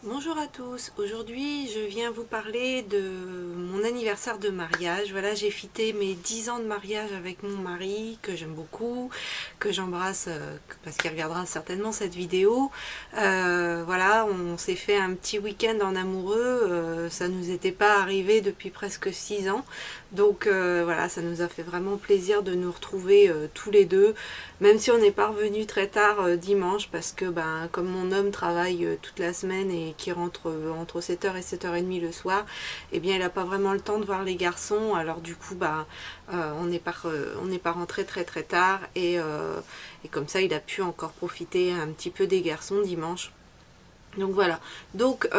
Bonjour à tous, aujourd'hui je viens vous parler de mon anniversaire de mariage. Voilà, j'ai fêté mes 10 ans de mariage avec mon mari, que j'aime beaucoup, que j'embrasse parce qu'il regardera certainement cette vidéo. Voilà, on s'est fait un petit week-end en amoureux, ça nous était pas arrivé depuis presque 6 ans. Donc voilà, ça nous a fait vraiment plaisir de nous retrouver tous les deux, même si on n'est pas revenu très tard dimanche, parce que comme mon homme travaille toute la semaine et qui rentre entre 7h et 7h30 le soir, eh bien il n'a pas vraiment le temps de voir les garçons, alors du coup on n'est pas rentré très très tard, et comme ça il a pu encore profiter un petit peu des garçons dimanche. Donc voilà, donc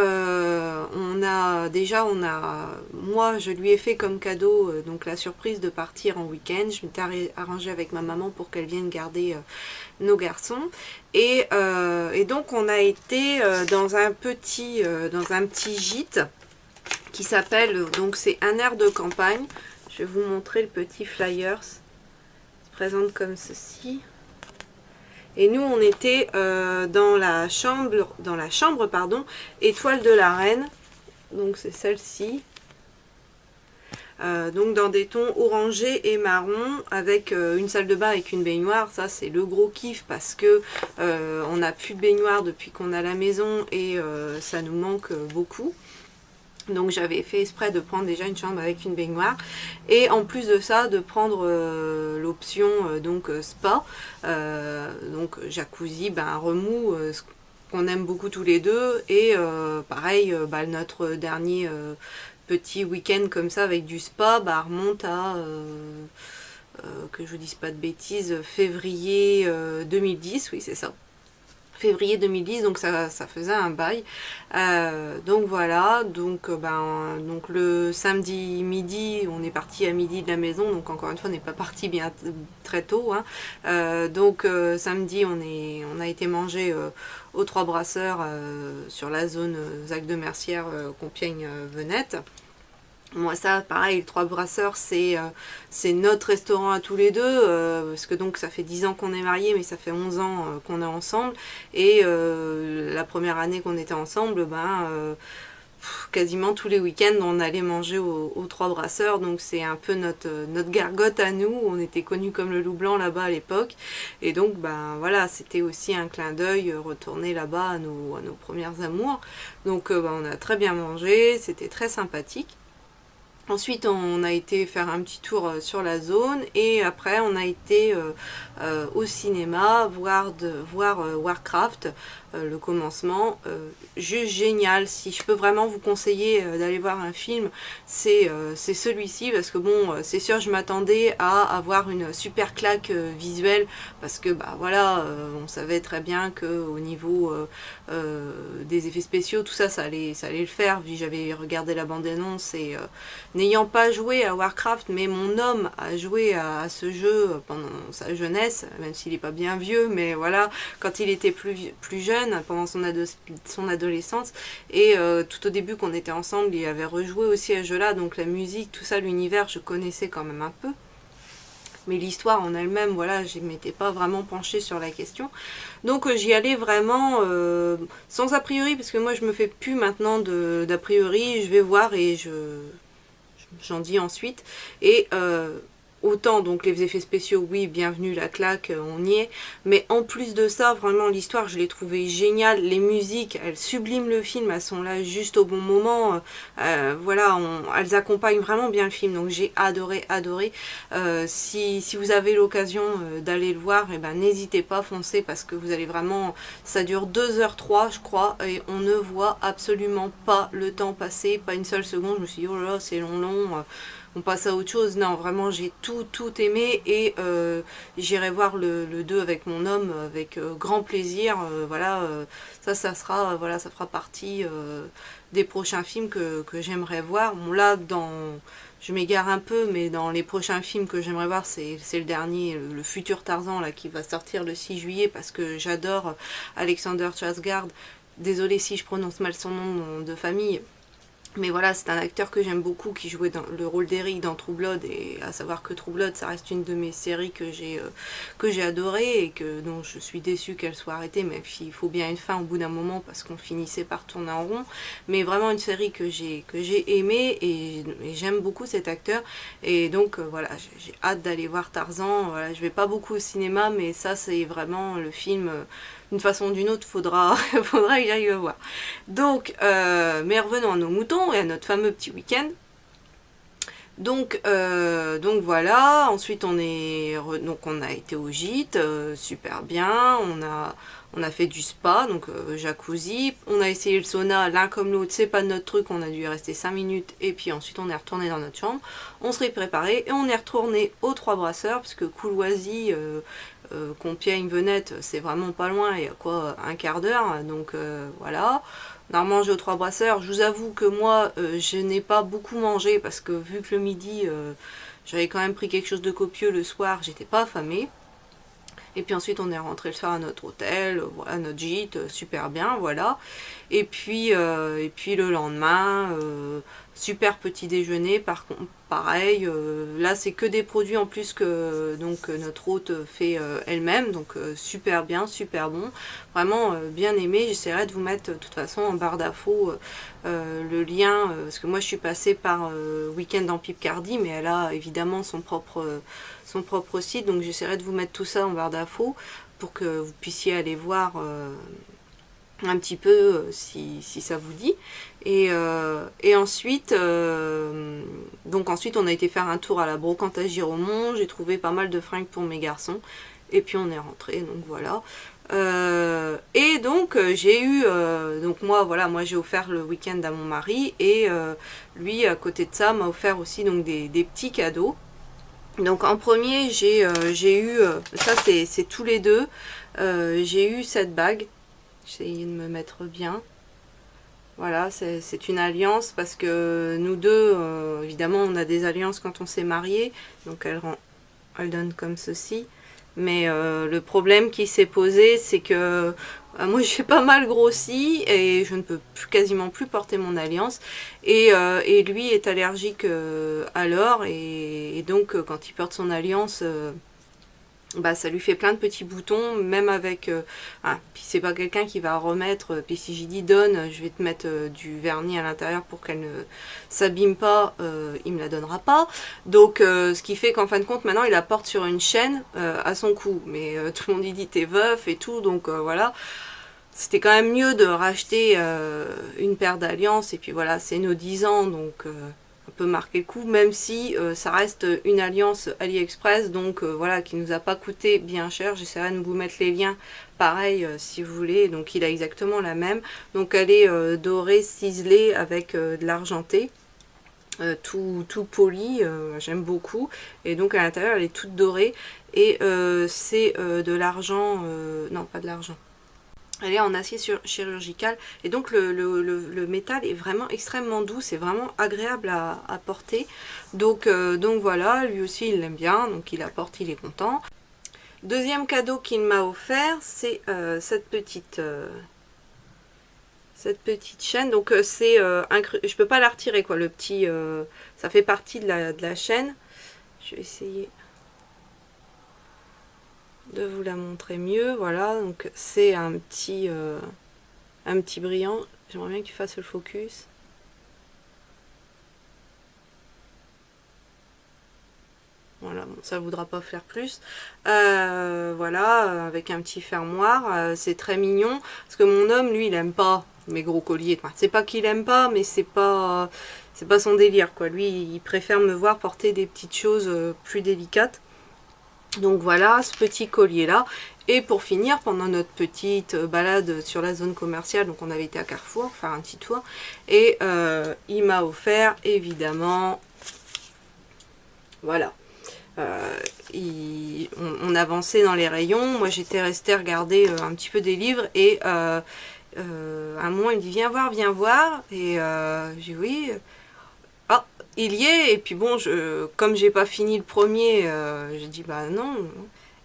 moi je lui ai fait comme cadeau donc la surprise de partir en week-end. Je m'étais arrangée avec ma maman pour qu'elle vienne garder nos garçons, et donc on a été dans un petit gîte qui s'appelle, donc c'est un air de campagne. Je vais vous montrer le petit flyer, il se présente comme ceci. Et nous, on était dans la chambre, pardon, étoile de la reine. Donc c'est celle-ci. Donc dans des tons orangés et marron, avec une salle de bain avec une baignoire. Ça c'est le gros kiff, parce que on n'a plus de baignoire depuis qu'on a la maison, et ça nous manque beaucoup. Donc j'avais fait exprès de prendre déjà une chambre avec une baignoire, et en plus de ça de prendre l'option spa, donc jacuzzi, remous, qu'on aime beaucoup tous les deux, et pareil, notre dernier petit week-end comme ça avec du spa remonte à que je vous dise pas de bêtises, février 2010, oui c'est ça, février 2010, donc ça faisait un bail. Donc voilà, donc le samedi midi, on est parti à midi de la maison, donc encore une fois on n'est pas parti bien très tôt, hein. Samedi on a été manger aux Trois Brasseurs sur la zone Zac de Mercière, Compiègne-Venette. Moi ça pareil, les Trois Brasseurs c'est notre restaurant à tous les deux, parce que donc ça fait 10 ans qu'on est mariés, mais ça fait 11 ans qu'on est ensemble, et la première année qu'on était ensemble, quasiment tous les week-ends on allait manger aux Trois Brasseurs, donc c'est un peu notre gargote à nous. On était connus comme le loup blanc là-bas à l'époque, et donc voilà, c'était aussi un clin d'œil, retourner là-bas à nos premières amours. Donc on a très bien mangé, c'était très sympathique. Ensuite, on a été faire un petit tour sur la zone, et après on a été au cinéma voir Warcraft, le commencement. Juste génial. Si je peux vraiment vous conseiller d'aller voir un film, c'est celui-ci, parce que bon, c'est sûr, je m'attendais à avoir une super claque visuelle, parce que voilà, on savait très bien que au niveau des effets spéciaux, tout ça, ça allait le faire, vu que j'avais regardé la bande-annonce, et n'ayant pas joué à Warcraft, mais mon homme a joué à ce jeu pendant sa jeunesse, même s'il n'est pas bien vieux, mais voilà, quand il était plus jeune, pendant son adolescence, et tout au début qu'on était ensemble, il avait rejoué aussi à ce jeu-là, donc la musique, tout ça, l'univers, je connaissais quand même un peu. Mais l'histoire en elle-même, voilà, je ne m'étais pas vraiment penchée sur la question. Donc j'y allais vraiment sans a priori, parce que moi je me fais plus maintenant d'a priori, je vais voir et j'en dis ensuite. Et autant donc les effets spéciaux, oui, bienvenue la claque, on y est, mais en plus de ça, vraiment l'histoire, je l'ai trouvée géniale. Les musiques, elles subliment le film, elles sont là juste au bon moment, voilà, elles accompagnent vraiment bien le film, donc j'ai adoré. Si vous avez l'occasion d'aller le voir, n'hésitez pas, foncez, parce que vous allez vraiment, ça dure 2h03 je crois, et on ne voit absolument pas le temps passer, pas une seule seconde. Je me suis dit, oh là là, c'est long, on passe à autre chose. Non, vraiment, j'ai tout aimé, et j'irai voir le 2 avec mon homme avec grand plaisir. Voilà, ça sera, voilà, ça fera partie des prochains films que j'aimerais voir. Bon, là, je m'égare un peu, mais dans les prochains films que j'aimerais voir, c'est le dernier, le futur Tarzan, là, qui va sortir le 6 juillet, parce que j'adore Alexander Skarsgård. Désolée si je prononce mal son nom de famille. Mais voilà, c'est un acteur que j'aime beaucoup qui jouait dans le rôle d'Eric dans True Blood, et à savoir que True Blood, ça reste une de mes séries que j'ai adorée et dont je suis déçue qu'elle soit arrêtée, même s'il faut bien une fin au bout d'un moment parce qu'on finissait par tourner en rond. Mais vraiment une série que j'ai aimée, et j'aime beaucoup cet acteur. Et donc voilà, j'ai hâte d'aller voir Tarzan. Voilà, je vais pas beaucoup au cinéma, mais ça c'est vraiment le film. D'une façon ou d'une autre, faudra que j'aille le voir. Donc, mais revenons à nos moutons et à notre fameux petit week-end. Donc voilà, ensuite on a été au gîte, super bien, on a fait du spa, donc jacuzzi, on a essayé le sauna, l'un comme l'autre, c'est pas notre truc, on a dû y rester 5 minutes, et puis ensuite on est retourné dans notre chambre, on serait préparé, et on est retourné aux Trois Brasseurs, parce que Couloisy, Compiègne, Venette, c'est vraiment pas loin, il y a quoi, un quart d'heure, donc voilà. On a mangé aux Trois Brasseurs. Je vous avoue que moi, je n'ai pas beaucoup mangé parce que vu que le midi, j'avais quand même pris quelque chose de copieux le soir, j'étais pas affamée. Et puis ensuite, on est rentré le soir à notre hôtel, voilà, notre gîte, super bien, voilà. Et puis le lendemain, super petit déjeuner, par contre, pareil, là c'est que des produits en plus que donc notre hôte fait elle-même, donc super bien, super bon, vraiment bien aimé. J'essaierai de vous mettre de toute façon en barre d'infos le lien, parce que moi je suis passée par Week-end en Picardie, mais elle a évidemment son propre site, donc j'essaierai de vous mettre tout ça en barre d'infos pour que vous puissiez aller voir un petit peu si ça vous dit. Et ensuite, ensuite on a été faire un tour à la brocante à Giromont, j'ai trouvé pas mal de fringues pour mes garçons, et puis on est rentré, donc voilà. Et donc j'ai eu, donc moi j'ai offert le week-end à mon mari, et lui à côté de ça m'a offert aussi donc des petits cadeaux. Donc en premier j'ai eu, ça c'est tous les deux, j'ai eu cette bague. J'essaye de me mettre bien. Voilà, c'est une alliance parce que nous deux, évidemment, on a des alliances quand on s'est mariés. Donc elle donne comme ceci. Mais le problème qui s'est posé, c'est que moi j'ai pas mal grossi et je ne peux quasiment plus porter mon alliance. Et lui est allergique à l'or. Et donc quand il porte son alliance... bah ça lui fait plein de petits boutons, même avec puis c'est pas quelqu'un qui va remettre, puis si j'ai dit donne, je vais te mettre du vernis à l'intérieur pour qu'elle ne s'abîme pas, il me la donnera pas. Donc ce qui fait qu'en fin de compte maintenant il la porte sur une chaîne à son cou, mais tout le monde dit t'es veuf et tout, donc voilà. C'était quand même mieux de racheter une paire d'alliances, et puis voilà, c'est nos 10 ans, donc peut marquer le coup, même si ça reste une alliance AliExpress, donc voilà, qui nous a pas coûté bien cher. J'essaierai de vous mettre les liens, pareil si vous voulez. Donc il a exactement la même, donc elle est dorée, ciselée avec de l'argenté, tout poli, j'aime beaucoup, et donc à l'intérieur elle est toute dorée, et c'est de l'argent, non pas de l'argent, elle est en acier chirurgical, et donc le métal est vraiment extrêmement doux, c'est vraiment agréable à porter. Donc voilà, lui aussi il l'aime bien, donc il la porte, il est content. Deuxième cadeau qu'il m'a offert, c'est cette petite chaîne. Donc c'est je peux pas la retirer quoi, le petit ça fait partie de la chaîne. Je vais essayer de vous la montrer mieux. Voilà, donc c'est un petit brillant. J'aimerais bien que tu fasses le focus. Voilà, bon, ça ne voudra pas faire plus. Voilà, avec un petit fermoir, c'est très mignon. Parce que mon homme, lui, il aime pas mes gros colliers. Enfin, c'est pas qu'il aime pas, mais c'est pas son délire, quoi. Lui, il préfère me voir porter des petites choses plus délicates. Donc voilà, ce petit collier là. Et pour finir, pendant notre petite balade sur la zone commerciale, donc on avait été à Carrefour faire un petit tour, et il m'a offert évidemment, voilà, on avançait dans les rayons, moi j'étais restée regarder un petit peu des livres, et à un moment il me dit viens voir, et j'ai dit oui. Ah, il y est, et puis bon, comme j'ai pas fini le premier, j'ai dit bah non.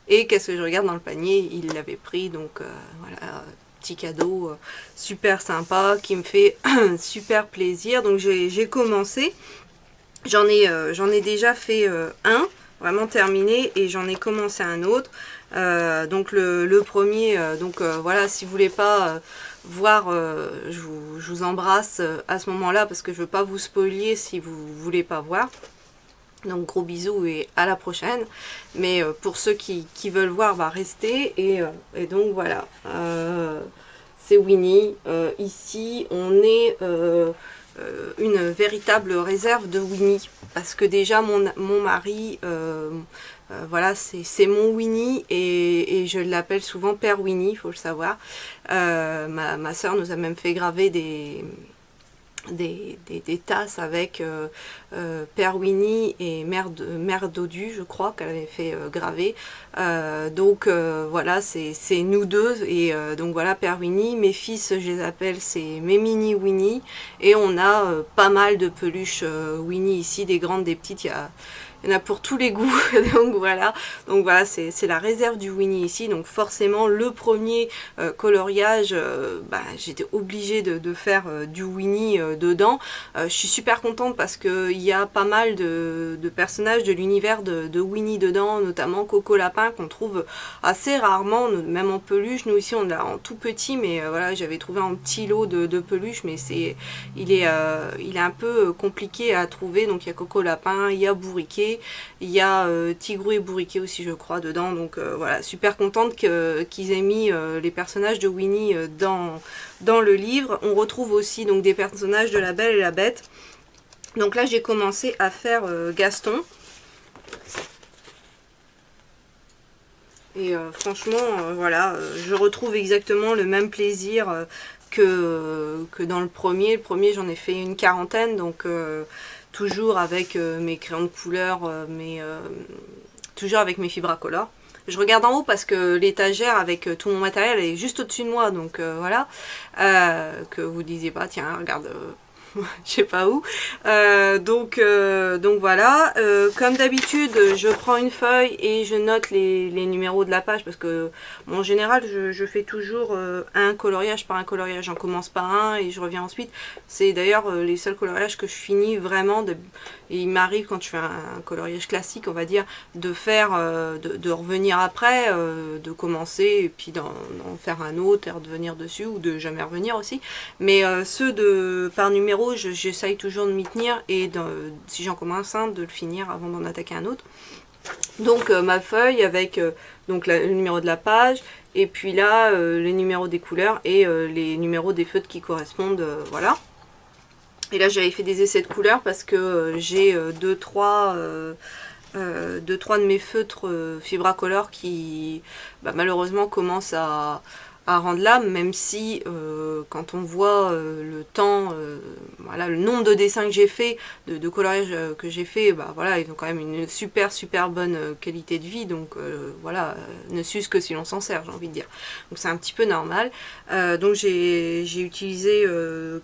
Et qu'est-ce que je regarde dans le panier, il l'avait pris, donc voilà, petit cadeau super sympa qui me fait super plaisir. Donc j'ai commencé, j'en ai déjà fait un, vraiment terminé, et j'en ai commencé un autre. Donc le premier, voilà, si vous voulez pas voir, je vous embrasse à ce moment-là parce que je veux pas vous spoiler si vous voulez pas voir. Donc gros bisous et à la prochaine. Mais pour ceux qui veulent voir, bah restez. Et donc voilà, c'est Winnie. Ici on est une véritable réserve de Winnie. Parce que déjà mon mari, voilà, c'est mon Winnie et je l'appelle souvent Père Winnie, il faut le savoir. Ma soeur nous a même fait graver des tasses avec Père Winnie et Mère Dodu, je crois qu'elle avait fait graver. Donc voilà, c'est nous deux. Et donc voilà, Père Winnie. Mes fils, je les appelle, c'est mes mini Winnie. Et on a pas mal de peluches Winnie ici, des grandes, des petites. Il y en a pour tous les goûts. Donc voilà, c'est la réserve du Winnie ici. Donc forcément, le premier coloriage, j'étais obligée de faire du Winnie dedans. Je suis super contente parce qu'il y a pas mal de personnages de l'univers de Winnie dedans, notamment Coco Lapin qu'on trouve assez rarement, même en peluche. Nous ici on l'a en tout petit, mais voilà, j'avais trouvé un petit lot de peluches, mais il est un peu compliqué à trouver. Donc il y a Coco Lapin, il y a Bourriquet, il y a Tigrou et Bourriquet aussi je crois dedans. Donc voilà, super contente qu'ils aient mis les personnages de Winnie dans le livre. On retrouve aussi donc des personnages de La Belle et la Bête. Donc là j'ai commencé à faire Gaston. Et franchement voilà, je retrouve exactement le même plaisir que dans le premier. Le premier j'en ai fait une quarantaine, donc toujours avec mes crayons de couleur, toujours avec mes Fibracolor. Je regarde en haut parce que l'étagère avec tout mon matériel est juste au-dessus de moi, donc voilà, que vous disiez pas, tiens, regarde, je sais pas où. Donc voilà, comme d'habitude, je prends une feuille et je note les numéros de la page parce que, bon, en général, je fais toujours un coloriage par un coloriage. J'en commence par un et je reviens ensuite. C'est d'ailleurs les seuls coloriages que je finis vraiment. Et il m'arrive quand je fais un coloriage classique, on va dire, de faire, de revenir après, de commencer et puis d'en faire un autre et revenir dessus ou de jamais revenir aussi. Mais ceux par numéro, j'essaye toujours de m'y tenir et si j'en commence un, de le finir avant d'en attaquer un autre. Donc ma feuille avec donc le numéro de la page et puis là les numéros des couleurs et les numéros des feutres qui correspondent, voilà. Et là j'avais fait des essais de couleurs parce que j'ai 2-3 de mes feutres Fibracolor qui malheureusement commencent à rendre l'âme, même si quand on voit le temps, voilà, le nombre de dessins que j'ai fait, de coloriage que j'ai fait, voilà, ils ont quand même une super bonne qualité de vie, donc voilà, ne s'use que si l'on s'en sert, j'ai envie de dire. Donc c'est un petit peu normal. Donc j'ai utilisé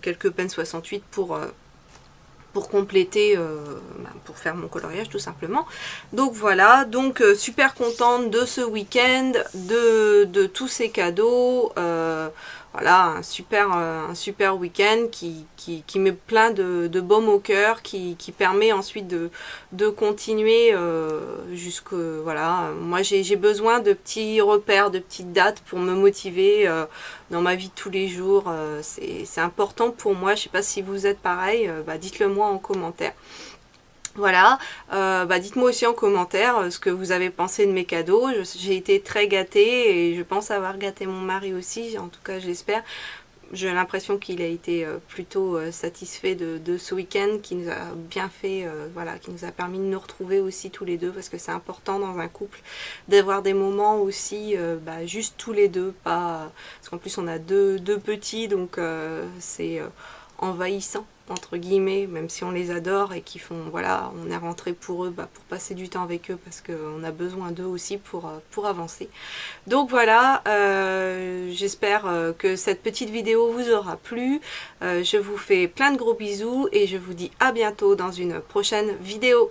quelques pens 68 pour compléter, pour faire mon coloriage tout simplement. Donc voilà, donc super contente de ce week-end, de tous ces cadeaux. Voilà, un super week-end qui met plein de baume au cœur, qui permet ensuite de continuer jusque, voilà. Moi j'ai besoin de petits repères, de petites dates pour me motiver dans ma vie de tous les jours. C'est important pour moi. Je sais pas si vous êtes pareil, dites-le moi en commentaire. Voilà, dites-moi aussi en commentaire ce que vous avez pensé de mes cadeaux. J'ai été très gâtée et je pense avoir gâté mon mari aussi, en tout cas j'espère. J'ai l'impression qu'il a été plutôt satisfait de ce week-end qui nous a bien fait, voilà, qui nous a permis de nous retrouver aussi tous les deux parce que c'est important dans un couple d'avoir des moments aussi juste tous les deux, pas parce qu'en plus on a deux petits, donc c'est envahissant entre guillemets, même si on les adore et qui font, voilà, on est rentré pour eux, pour passer du temps avec eux parce qu'on a besoin d'eux aussi pour avancer. Donc voilà, j'espère que cette petite vidéo vous aura plu. Je vous fais plein de gros bisous et je vous dis à bientôt dans une prochaine vidéo.